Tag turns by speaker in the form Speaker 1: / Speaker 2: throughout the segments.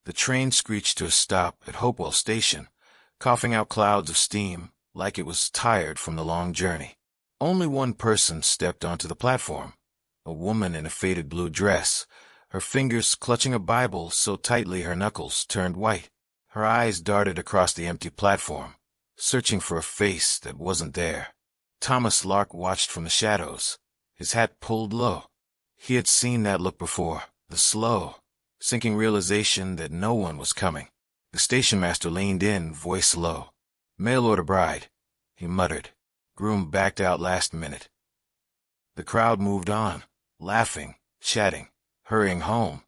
Speaker 1: The train screeched to a stop at Hopewell Station, coughing out clouds of steam like it was tired from the long journey. Only one person stepped onto the platform, a woman in a faded blue dress, her fingers clutching a Bible so tightly her knuckles turned white. Her eyes darted across the empty platform, searching for a face that wasn't there. Thomas Lark watched from the shadows, his hat pulled low. He had seen that look before, the slow, sinking realization that no one was coming. The station master leaned in, voice low. "Mail order bride," he muttered. Groom backed out last minute. The crowd moved on, laughing, chatting, hurrying home.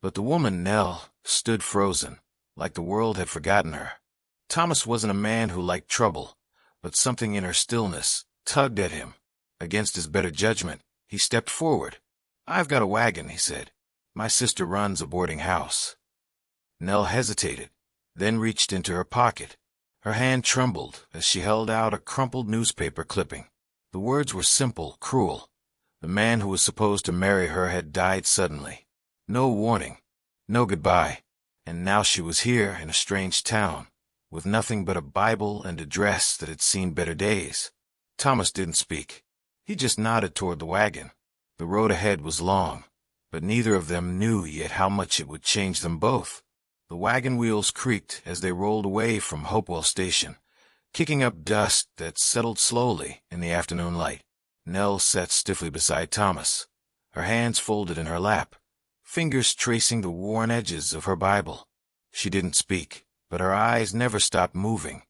Speaker 1: But the woman, Nell, stood frozen, like the world had forgotten her. Thomas wasn't a man who liked trouble, but something in her stillness tugged at him. Against his better judgment, he stepped forward. "I've got a wagon," he said. "My sister runs a boarding house." Nell hesitated, then reached into her pocket. Her hand trembled as she held out a crumpled newspaper clipping. The words were simple, cruel. The man who was supposed to marry her had died suddenly. No warning, no goodbye. And now she was here in a strange town, with nothing but a Bible and a dress that had seen better days. Thomas didn't speak. He just nodded toward the wagon. The road ahead was long, but neither of them knew yet how much it would change them both. The wagon wheels creaked as they rolled away from Hopewell Station, kicking up dust that settled slowly in the afternoon light. Nell sat stiffly beside Thomas, her hands folded in her lap, fingers tracing the worn edges of her Bible. She didn't speak, but her eyes never stopped moving,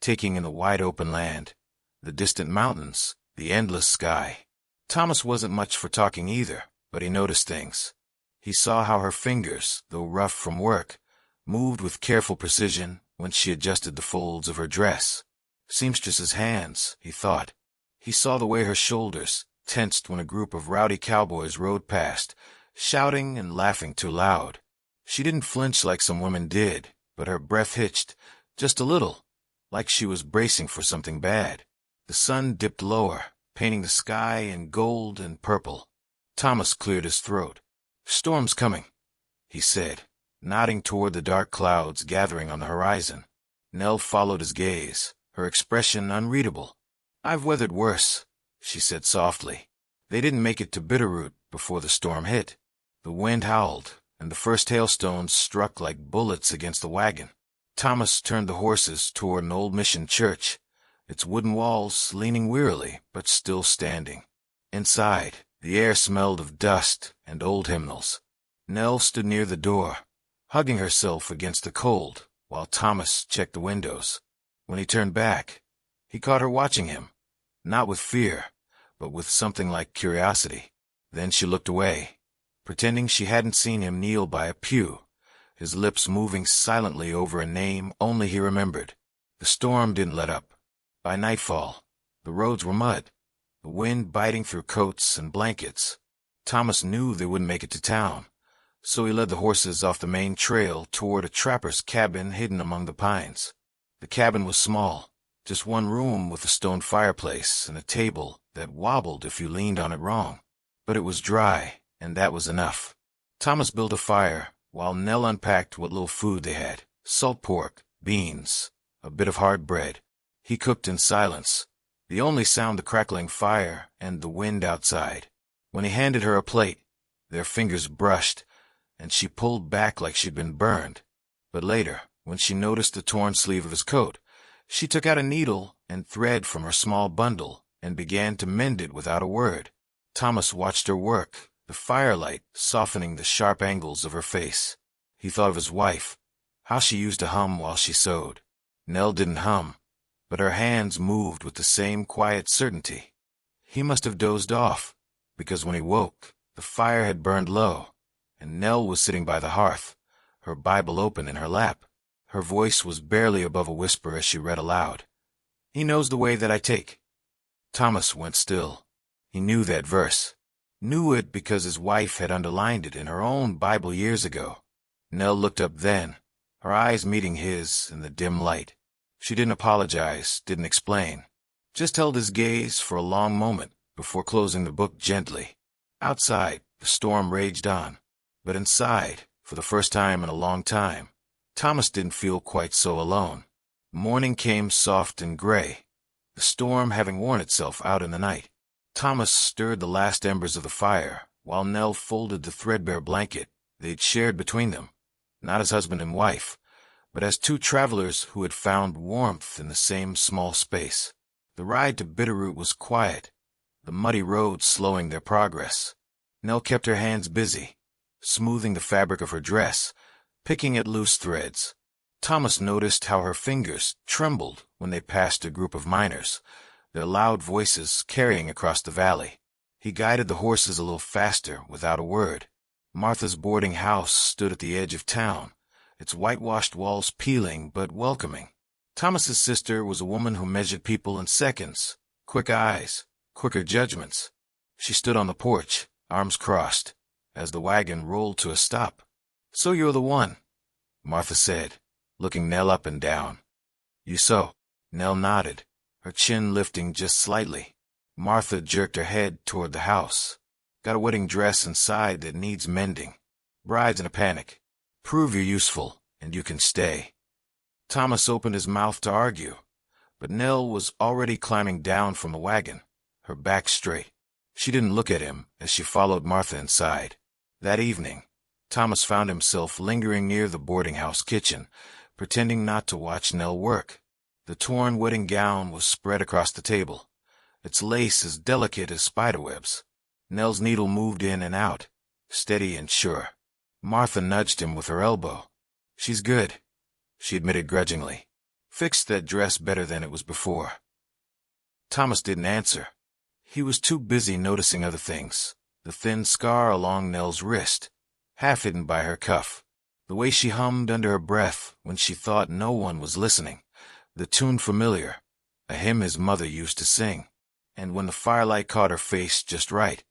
Speaker 1: taking in the wide-open land, the distant mountains, the endless sky. Thomas wasn't much for talking either, but he noticed things. He saw how her fingers, though rough from work, moved with careful precision when she adjusted the folds of her dress. Seamstress's hands, he thought. He saw the way her shoulders tensed when a group of rowdy cowboys rode past, shouting and laughing too loud. She didn't flinch like some women did, but her breath hitched, just a little, like she was bracing for something bad. The sun dipped lower, painting the sky in gold and purple. Thomas cleared his throat. "Storm's coming," he said, nodding toward the dark clouds gathering on the horizon. Nell followed his gaze, her expression unreadable. "I've weathered worse," she said softly. They didn't make it to Bitterroot before the storm hit. The wind howled, and the first hailstones struck like bullets against the wagon. Thomas turned the horses toward an old mission church, its wooden walls leaning wearily but still standing. Inside, the air smelled of dust and old hymnals. Nell stood near the door, hugging herself against the cold, while Thomas checked the windows. When he turned back, he caught her watching him, not with fear, but with something like curiosity. Then she looked away, pretending she hadn't seen him kneel by a pew, his lips moving silently over a name only he remembered. The storm didn't let up. By nightfall, the roads were mud, the wind biting through coats and blankets. Thomas knew they wouldn't make it to town, so he led the horses off the main trail toward a trapper's cabin hidden among the pines. The cabin was small, just one room with a stone fireplace and a table that wobbled if you leaned on it wrong. But it was dry, and that was enough. Thomas built a fire while Nell unpacked what little food they had: salt pork, beans, a bit of hard bread. He cooked in silence, the only sound the crackling fire and the wind outside. When he handed her a plate, their fingers brushed, and she pulled back like she'd been burned. But later, when she noticed the torn sleeve of his coat, she took out a needle and thread from her small bundle and began to mend it without a word. Thomas watched her work, the firelight softening the sharp angles of her face. He thought of his wife, how she used to hum while she sewed. Nell didn't hum, but her hands moved with the same quiet certainty. He must have dozed off, because when he woke, the fire had burned low, and Nell was sitting by the hearth, her Bible open in her lap. Her voice was barely above a whisper as she read aloud. "He knows the way that I take." Thomas went still. He knew that verse. Knew it because his wife had underlined it in her own Bible years ago. Nell looked up then, her eyes meeting his in the dim light. She didn't apologize, didn't explain, just held his gaze for a long moment before closing the book gently. Outside, the storm raged on, but inside, For the first time in a long time, Thomas didn't feel quite so alone. Morning came soft and gray, the storm having worn itself out in the night. Thomas stirred the last embers of the fire, while Nell folded the threadbare blanket they'd shared between them, not as husband and wife, but as two travelers who had found warmth in the same small space. The ride to Bitterroot was quiet, the muddy road slowing their progress. Nell kept her hands busy, smoothing the fabric of her dress, picking at loose threads. Thomas noticed how her fingers trembled when they passed a group of miners, their loud voices carrying across the valley. He guided the horses a little faster without a word. Martha's boarding house stood at the edge of town, its whitewashed walls peeling but welcoming. Thomas's sister was a woman who measured people in seconds, quick eyes, quicker judgments. She stood on the porch, arms crossed, as the wagon rolled to a stop. "So you're the one," Martha said, looking Nell up and down. "You so?" Nell nodded, her chin lifting just slightly. Martha jerked her head toward the house. "Got a wedding dress inside that needs mending. Bride's in a panic. Prove you're useful, and you can stay." Thomas opened his mouth to argue, but Nell was already climbing down from the wagon, her back straight. She didn't look at him as she followed Martha inside. That evening, Thomas found himself lingering near the boarding house kitchen, pretending not to watch Nell work. The torn wedding gown was spread across the table, its lace as delicate as spiderwebs. Nell's needle moved in and out, steady and sure. Martha nudged him with her elbow. "She's good," she admitted grudgingly. "Fixed that dress better than it was before." Thomas didn't answer. He was too busy noticing other things. The thin scar along Nell's wrist, half hidden by her cuff. The way she hummed under her breath when she thought no one was listening. The tune familiar, a hymn his mother used to sing. And when the firelight caught her face just right,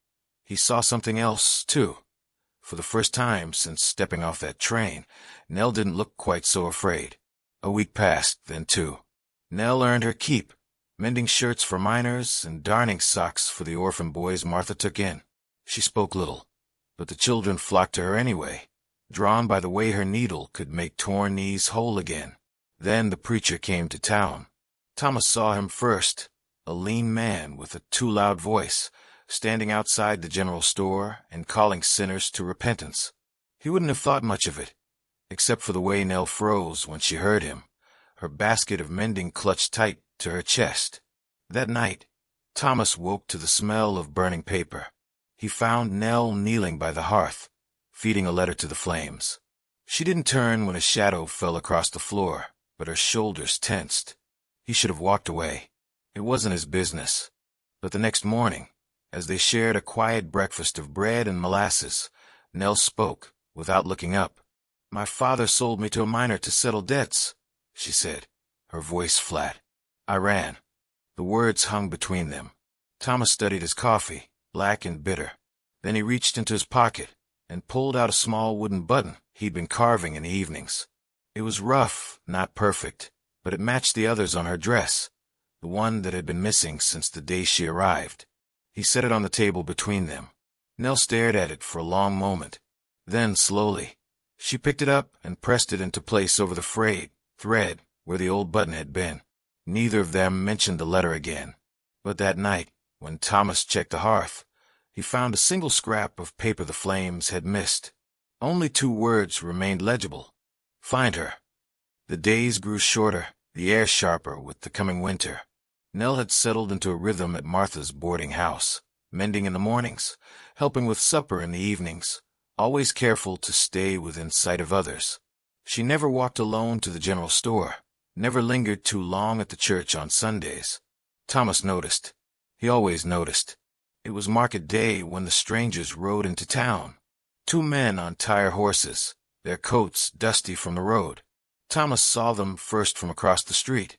Speaker 1: he saw something else, too. For the first time since stepping off that train, Nell didn't look quite so afraid. A week passed, then two. Nell earned her keep, mending shirts for miners and darning socks for the orphan boys Martha took in. She spoke little, but the children flocked to her anyway, drawn by the way her needle could make torn knees whole again. Then the preacher came to town. Thomas saw him first, a lean man with a too-loud voice, standing outside the general store and calling sinners to repentance. He wouldn't have thought much of it, except for the way Nell froze when she heard him, her basket of mending clutched tight to her chest. That night, Thomas woke to the smell of burning paper. He found Nell kneeling by the hearth, feeding a letter to the flames. She didn't turn when a shadow fell across the floor, but her shoulders tensed. He should have walked away. It wasn't his business. But the next morning, as they shared a quiet breakfast of bread and molasses, Nell spoke, without looking up. "My father sold me to a miner to settle debts," she said, her voice flat. "I ran." The words hung between them. Thomas studied his coffee, black and bitter. Then he reached into his pocket and pulled out a small wooden button he'd been carving in the evenings. It was rough, not perfect, but it matched the others on her dress, the one that had been missing since the day she arrived. He set it on the table between them. Nell stared at it for a long moment. Then, slowly, she picked it up and pressed it into place over the frayed thread where the old button had been. Neither of them mentioned the letter again. But that night, when Thomas checked the hearth, he found a single scrap of paper the flames had missed. Only 2 words remained legible. "Find her." The days grew shorter, the air sharper with the coming winter. Nell had settled into a rhythm at Martha's boarding house, mending in the mornings, helping with supper in the evenings, always careful to stay within sight of others. She never walked alone to the general store, never lingered too long at the church on Sundays. Thomas noticed. He always noticed. It was market day when the strangers rode into town. 2 men on tire horses, their coats dusty from the road. Thomas saw them first from across the street,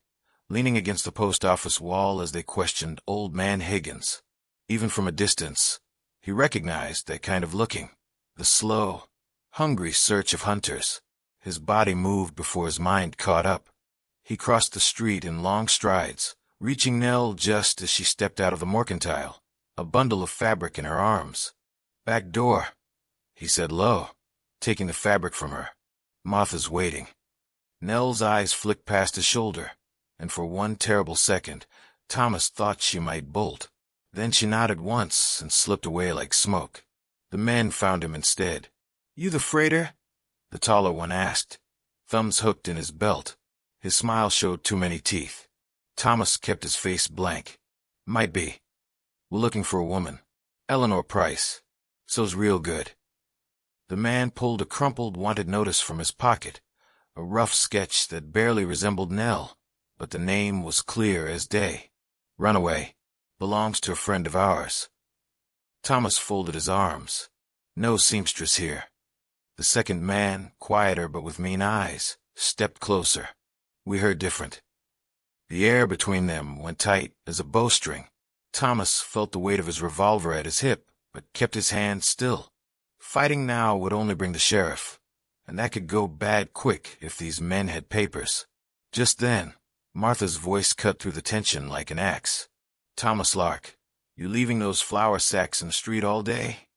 Speaker 1: leaning against the post office wall as they questioned Old Man Higgins. Even from a distance, he recognized that kind of looking, the slow, hungry search of hunters. His body moved before his mind caught up. He crossed the street in long strides, reaching Nell just as she stepped out of the mercantile, a bundle of fabric in her arms. "Back door," he said low. taking the fabric from her. Martha's waiting. Nell's eyes flicked past his shoulder, and for one terrible second, Thomas thought she might bolt. Then she nodded once and slipped away like smoke. The men found him instead. "You the freighter?" the taller one asked, thumbs hooked in his belt. His smile showed too many teeth. Thomas kept his face blank. "Might be. We're looking for a woman. Eleanor Price. So's real good." The man pulled a crumpled wanted notice from his pocket, a rough sketch that barely resembled Nell, but the name was clear as day. "Runaway. Belongs to a friend of ours." Thomas folded his arms. "No seamstress here." The second man, quieter but with mean eyes, stepped closer. "We heard different." The air between them went tight as a bowstring. Thomas felt the weight of his revolver at his hip, but kept his hand still. Fighting now would only bring the sheriff, and that could go bad quick if these men had papers. Just then, Martha's voice cut through the tension like an axe. "Thomas Lark, you leaving those flour sacks in the street all day?"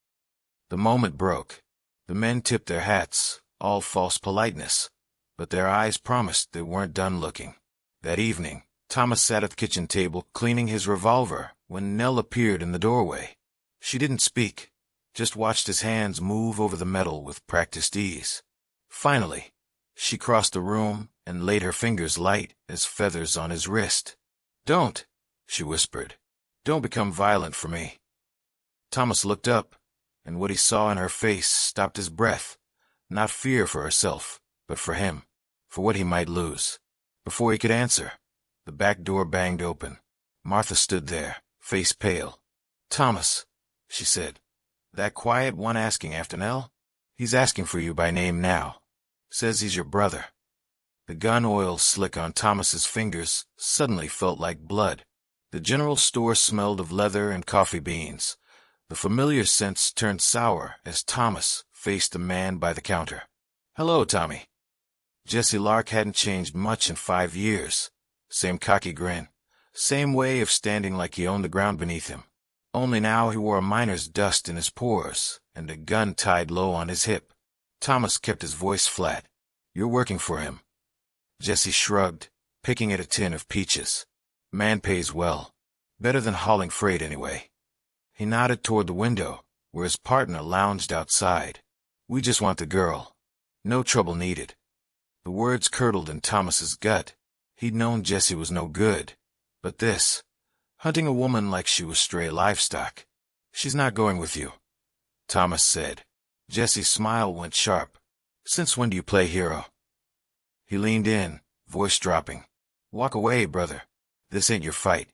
Speaker 1: The moment broke. The men tipped their hats, all false politeness, but their eyes promised they weren't done looking. That evening, Thomas sat at the kitchen table cleaning his revolver when Nell appeared in the doorway. She didn't speak, just watched his hands move over the metal with practiced ease. Finally, she crossed the room and laid her fingers light as feathers on his wrist. "Don't," she whispered. "Don't become violent for me." Thomas looked up, and what he saw in her face stopped his breath. Not fear for herself, but for him, for what he might lose. Before he could answer, the back door banged open. Martha stood there, face pale. "Thomas," she said, "that quiet one asking after Nell? He's asking for you by name now. Says he's your brother." The gun oil slick on Thomas's fingers suddenly felt like blood. The general store smelled of leather and coffee beans. The familiar scents turned sour as Thomas faced the man by the counter. "Hello, Tommy." Jesse Lark hadn't changed much in 5 years. Same cocky grin. Same way of standing like he owned the ground beneath him. Only now he wore a miner's dust in his pores and a gun tied low on his hip. Thomas kept his voice flat. "You're working for him." Jesse shrugged, picking at a tin of peaches. "Man pays well. Better than hauling freight anyway." He nodded toward the window, where his partner lounged outside. "We just want the girl. No trouble needed." The words curdled in Thomas's gut. He'd known Jesse was no good. But this, hunting a woman like she was stray livestock. "She's not going with you," Thomas said. Jesse's smile went sharp. "Since when do you play hero?" He leaned in, voice dropping. "Walk away, brother. This ain't your fight."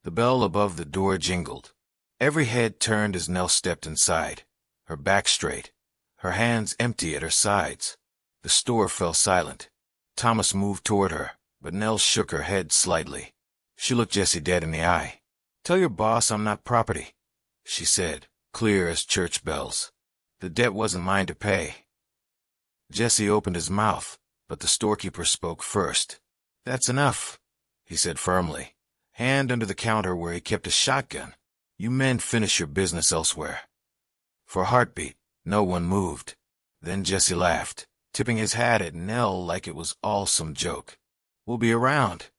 Speaker 1: The bell above the door jingled. Every head turned as Nell stepped inside, her back straight, her hands empty at her sides. The store fell silent. Thomas moved toward her, but Nell shook her head slightly. She looked Jesse dead in the eye. "Tell your boss I'm not property," she said, clear as church bells. "The debt wasn't mine to pay." Jesse opened his mouth, but the storekeeper spoke first. "That's enough," he said firmly, hand under the counter where he kept a shotgun. "You men finish your business elsewhere." For a heartbeat, no one moved. Then Jesse laughed, tipping his hat at Nell like it was all some joke. "We'll be around,"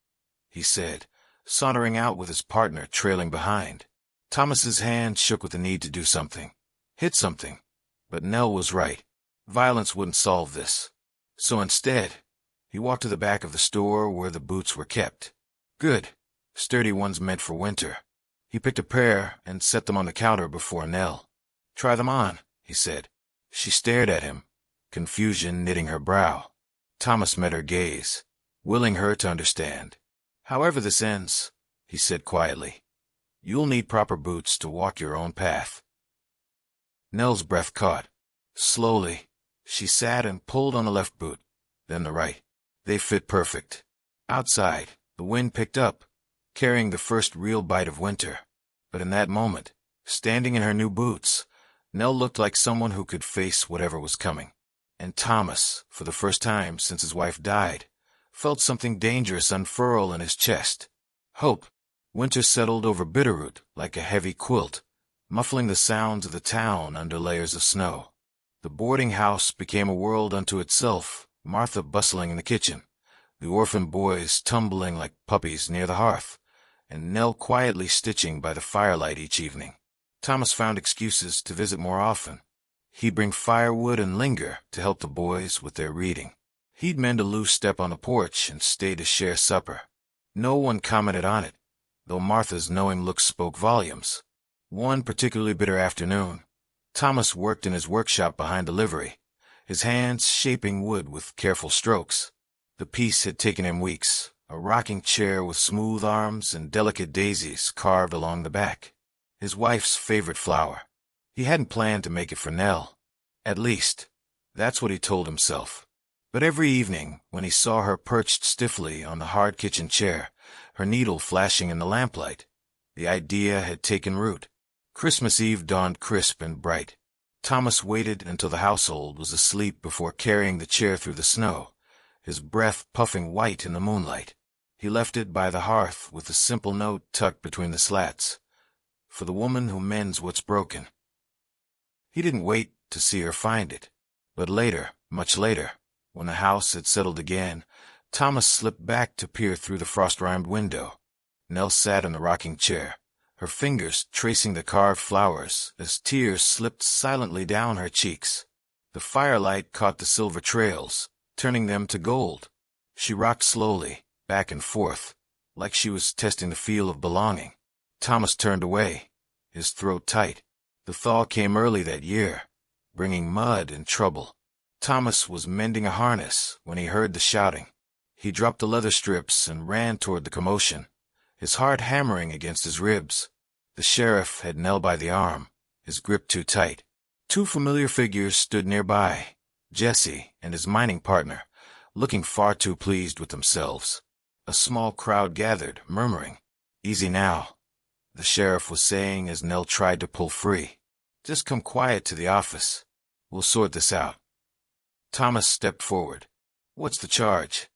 Speaker 1: he said, sauntering out with his partner trailing behind. Thomas's hand shook with the need to do something. Hit something. But Nell was right. Violence wouldn't solve this. So instead, he walked to the back of the store where the boots were kept. Good. Sturdy ones meant for winter. He picked a pair and set them on the counter before Nell. "Try them on," he said. She stared at him, confusion knitting her brow. Thomas met her gaze, willing her to understand. "However this ends," he said quietly, "you'll need proper boots to walk your own path." Nell's breath caught. Slowly, she sat and pulled on the left boot, then the right. They fit perfect. Outside, the wind picked up, carrying the first real bite of winter. But in that moment, standing in her new boots, Nell looked like someone who could face whatever was coming. And Thomas, for the first time since his wife died, felt something dangerous unfurl in his chest. Hope. Winter settled over Bitterroot like a heavy quilt, muffling the sounds of the town under layers of snow. The boarding house became a world unto itself, Martha bustling in the kitchen, the orphan boys tumbling like puppies near the hearth, and Nell quietly stitching by the firelight each evening. Thomas found excuses to visit more often. He'd bring firewood and linger to help the boys with their reading. He'd mend a loose step on the porch and stay to share supper. No one commented on it, though Martha's knowing look spoke volumes. One particularly bitter afternoon, Thomas worked in his workshop behind the livery, his hands shaping wood with careful strokes. The piece had taken him weeks, a rocking chair with smooth arms and delicate daisies carved along the back. His wife's favorite flower. He hadn't planned to make it for Nell. At least, that's what he told himself. But every evening, when he saw her perched stiffly on the hard kitchen chair, her needle flashing in the lamplight, the idea had taken root. Christmas Eve dawned crisp and bright. Thomas waited until the household was asleep before carrying the chair through the snow, his breath puffing white in the moonlight. He left it by the hearth with a simple note tucked between the slats. For the woman who mends what's broken. He didn't wait to see her find it. But later, much later, when the house had settled again, Thomas slipped back to peer through the frost-rimed window. Nell sat in the rocking chair, her fingers tracing the carved flowers as tears slipped silently down her cheeks. The firelight caught the silver trails, turning them to gold. She rocked slowly, back and forth, like she was testing the feel of belonging. Thomas turned away, his throat tight. The thaw came early that year, bringing mud and trouble. Thomas was mending a harness when he heard the shouting. He dropped the leather strips and ran toward the commotion, his heart hammering against his ribs. The sheriff had Nell by the arm, his grip too tight. Two familiar figures stood nearby, Jesse and his mining partner, looking far too pleased with themselves. A small crowd gathered, murmuring, "Easy now," the sheriff was saying as Nell tried to pull free. "Just come quiet to the office. We'll sort this out." Thomas stepped forward. "What's the charge?"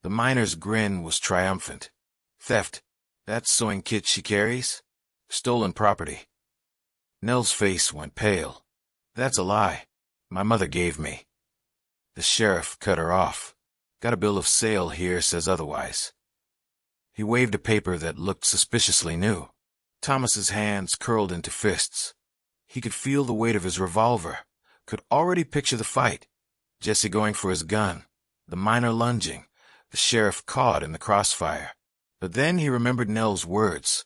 Speaker 1: The miner's grin was triumphant. "Theft. That sewing kit she carries? Stolen property." Nell's face went pale. "That's a lie. My mother gave me." The sheriff cut her off. "Got a bill of sale here says otherwise." He waved a paper that looked suspiciously new. Thomas's hands curled into fists. He could feel the weight of his revolver, could already picture the fight. Jesse going for his gun, the miner lunging, the sheriff caught in the crossfire. But then he remembered Nell's words,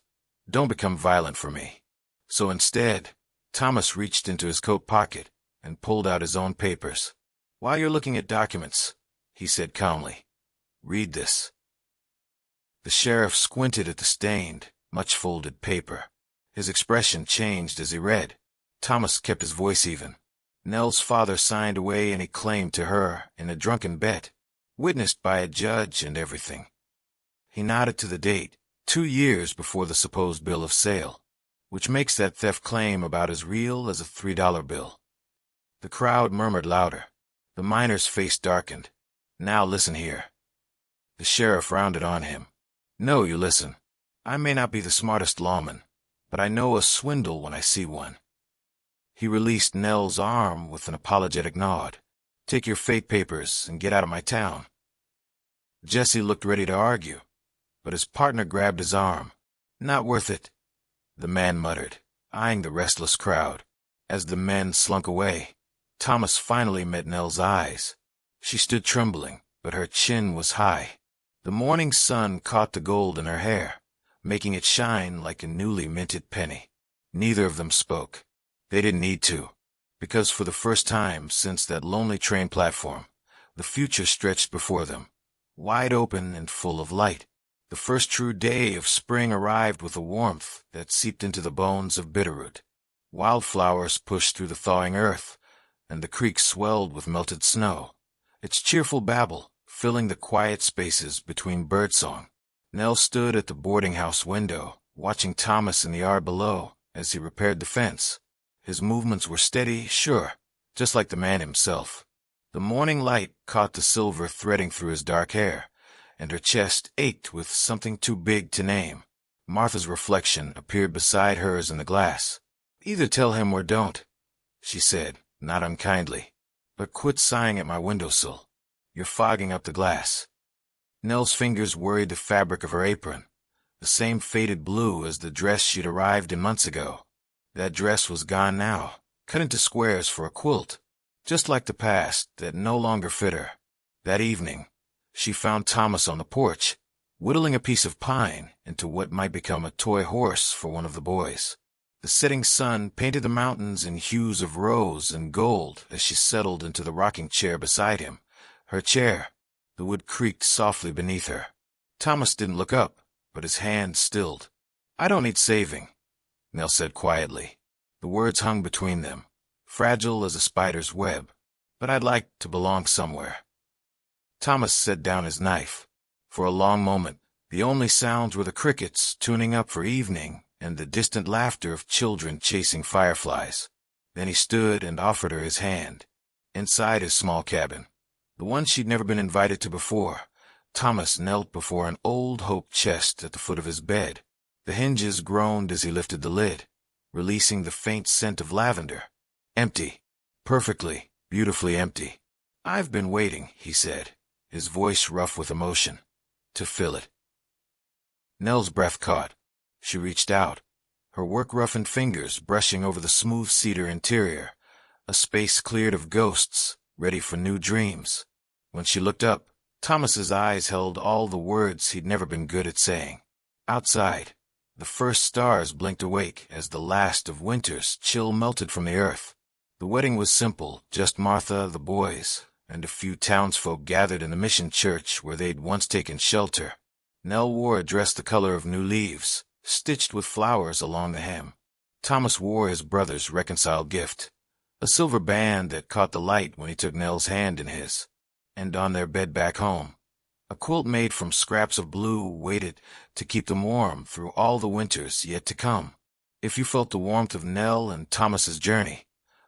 Speaker 1: "Don't become violent for me." So instead, Thomas reached into his coat pocket and pulled out his own papers. "While you're looking at documents," he said calmly, "read this." The sheriff squinted at the stained, much-folded paper. His expression changed as he read. Thomas kept his voice even. Nell's father signed away any claim to her in a drunken bet, witnessed by a judge and everything. He nodded to the date, 2 years before the supposed bill of sale, which makes that theft claim about as real as a $3 bill. The crowd murmured louder. The miner's face darkened. "Now listen here." The sheriff rounded on him. "No, you listen. I may not be the smartest lawman, but I know a swindle when I see one." He released Nell's arm with an apologetic nod. "Take your fake papers and get out of my town." Jesse looked ready to argue, but his partner grabbed his arm. "Not worth it," the man muttered, eyeing the restless crowd. As the men slunk away, Thomas finally met Nell's eyes. She stood trembling, but her chin was high. The morning sun caught the gold in her hair, making it shine like a newly minted penny. Neither of them spoke. They didn't need to, because for the first time since that lonely train platform, the future stretched before them, wide open and full of light. The first true day of spring arrived with a warmth that seeped into the bones of Bitterroot. Wildflowers pushed through the thawing earth, and the creek swelled with melted snow, its cheerful babble filling the quiet spaces between birdsong. Nell stood at the boarding-house window, watching Thomas in the yard below as he repaired the fence. His movements were steady, sure, just like the man himself. The morning light caught the silver threading through his dark hair, and her chest ached with something too big to name. Martha's reflection appeared beside hers in the glass. "Either tell him or don't," she said, not unkindly. But quit sighing at my windowsill. You're fogging up the glass. Nell's fingers worried the fabric of her apron, the same faded blue as the dress she'd arrived in months ago. That dress was gone now, cut into squares for a quilt, just like the past that no longer fit her. That evening, she found Thomas on the porch, whittling a piece of pine into what might become a toy horse for one of the boys. The setting sun painted the mountains in hues of rose and gold as she settled into the rocking chair beside him. Her chair. The wood creaked softly beneath her. Thomas didn't look up, but his hand stilled. I don't need saving, Nell said quietly. The words hung between them, fragile as a spider's web. But I'd like to belong somewhere. Thomas set down his knife. For a long moment, the only sounds were the crickets tuning up for evening and the distant laughter of children chasing fireflies. Then he stood and offered her his hand. Inside his small cabin, the one she'd never been invited to before, Thomas knelt before an old Hope chest at the foot of his bed. The hinges groaned as he lifted the lid, releasing the faint scent of lavender. Empty. Perfectly, beautifully empty. I've been waiting, he said, his voice rough with emotion, to fill it. Nell's breath caught. She reached out, her work-roughened fingers brushing over the smooth cedar interior, a space cleared of ghosts, ready for new dreams. When she looked up, Thomas's eyes held all the words he'd never been good at saying. Outside, the first stars blinked awake as the last of winter's chill melted from the earth. The wedding was simple, just Martha, the boys, and a few townsfolk gathered in the mission church where they'd once taken shelter. Nell wore a dress the color of new leaves, stitched with flowers along the hem. Thomas wore his brother's reconciled gift, a silver band that caught the light when he took Nell's hand in his. And on their bed back home, a quilt made from scraps of blue waited to keep them warm through all the winters yet to come. If you felt the warmth of Nell and Thomas's journey,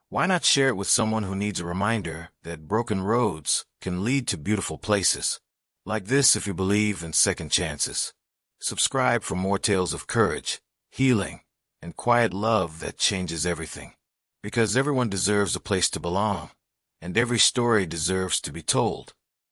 Speaker 1: why not share it with someone who needs a reminder that broken roads can lead to beautiful places? Like this if you believe in second chances. Subscribe for more tales of courage, healing, and quiet love that changes everything. Because everyone deserves a place to belong, and every story deserves to be told.